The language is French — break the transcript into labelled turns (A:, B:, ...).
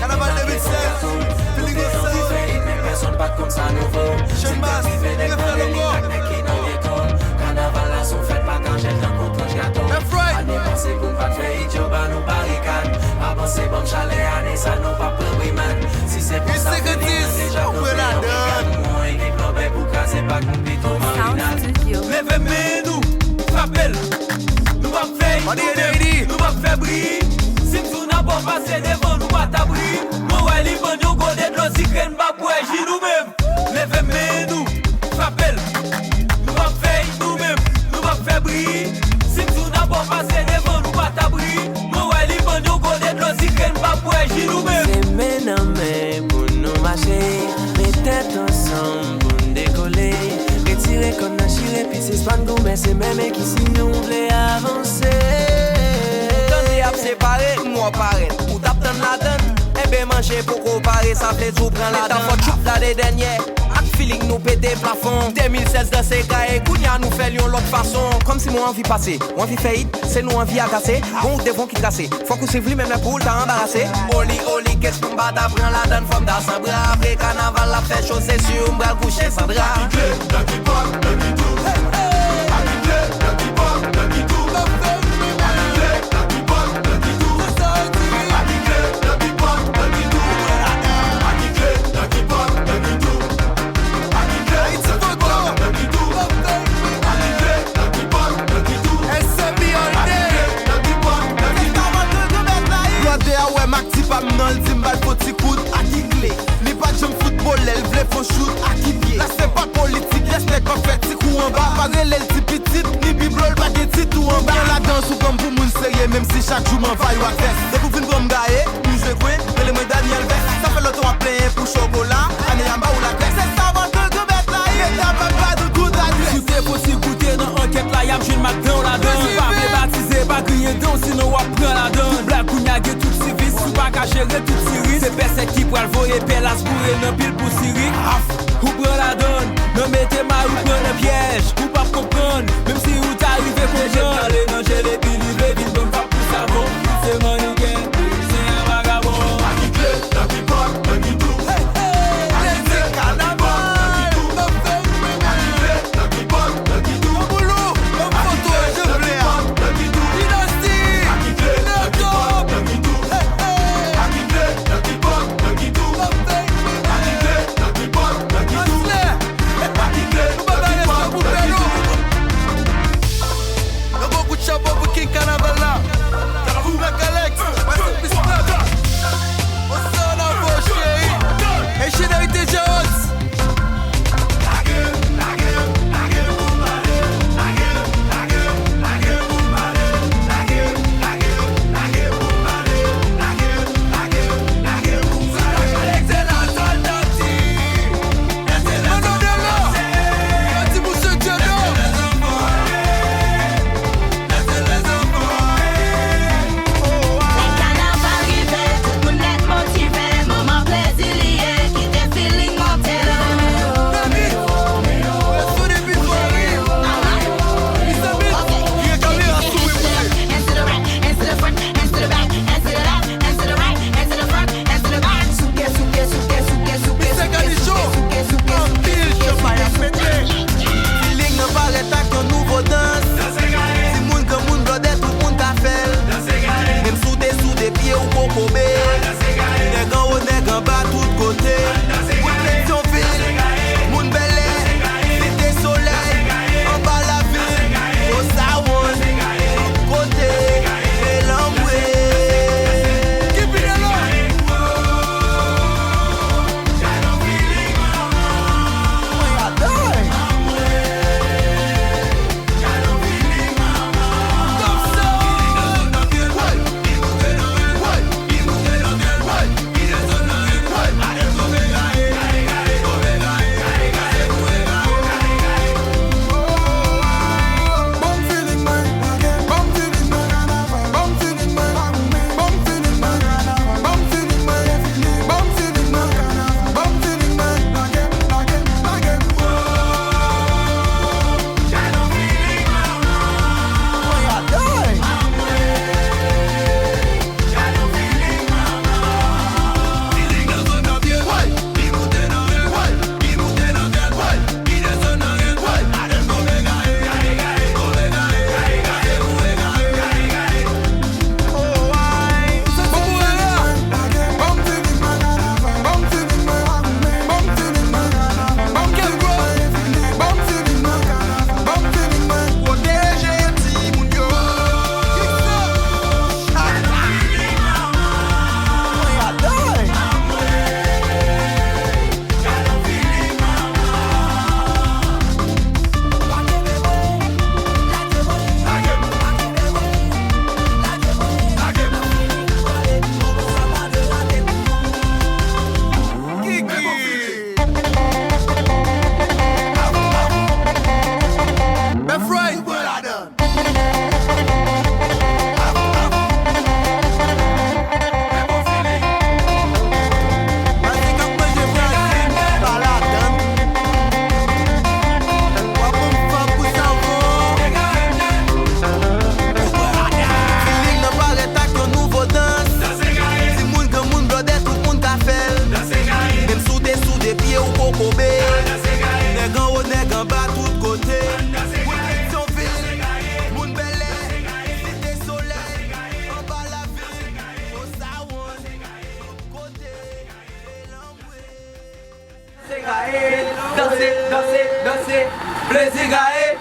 A: Kanaval 2016, feeling yourself. Personne pas comme ça nouveau. Jeune masse, il fait le mot. Kanaval là sont faites pas quand j'ai le temps contre le gâteau. Année passée pour pas faire idiot, bah nous barricade. Pas penser bon chalet, année ça nous pas pour oui man. Si c'est pour ça, déjà on peut la donne. Moi équipe l'obé pour casser pas qu'on pito marinade. Lève-moi nous, rappel. Nous va faire, nous va faire briller. Si tu n'as pas passé devant nous, pas t'abri. Moi, elle est bonne, on connaît de l'eau, si qu'elle m'a boué, j'y nous-mêmes. Lève-moi nous, rappel. Nous va faire nous-mêmes, nous va faire briller. Si tu n'as pas passé devant nous, pas t'abri. Moi, elle est bonne, on connaît de l'eau, si qu'elle m'a boué, j'y nous-mêmes.
B: C'est maintenant pour nous marcher. Les têtes ensemble pour nous décoller. Retirer comme un chile, puis c'est pas nous, mais c'est même qui si nous voulons avancer. Séparé, moi pareil, ou Danse Ladan'n, eh ben manger pour comparer, ça fait tout prendre la dent. Faut choup là des derniers, ak feeling nous pété plafond. 2016 Danse Gaye, Kounia nous fait l'autre façon. Comme si moi envie passer, envie faillite, c'est nous envie à casser. Bon ou devons qui casser, faut que c'est voulu même la poule t'as embarrassé. Oli, qu'est-ce qu'on bat d'apprendre la donne, femme d'assemblée. Après Kanaval la fait chaud, c'est sûr, on va le coucher sans drap.
C: Là c'est pas politique, laisse les pas fait petit coup en bas. Pas relais le petit petit, ni biblol, pas de petit tout en bas. La danse ou comme pour moun sérieux, même si chaque jour m'en vaille ou à faire. C'est pour venir me gailler, nous jouer quoi, mais le moi Daniel Vest. Ça fait le temps à plein pour chocolat, année en bas ou la tête. C'est ça, avant de mettre là, et t'as pas de tout à dire.
D: Si c'est possible, goûter dans l'enquête là, y'a j'suis le matin la donne. Pas baptisé, pas crier donc, sinon on prend la donne. Tout black ou niague, tout service, ou pas qu'à gérer toute série. C'est personne qui pourra le voyer, pélas pour une pile pour Syrie. Ou prend la donne, non mettez ma ou prend le piège. Ou pas comprendre, même si ou t'arrives pour j'aime aller, non j'ai les billes, les villes, donc pas pour savon. C'est mon week-end, c'est un vagabond.
A: Kanaval là, vous la collecte, Ohsound en vos chéris, et générité Jones.
B: Gaye. Danser, danser, danser. Plaisir Gaye.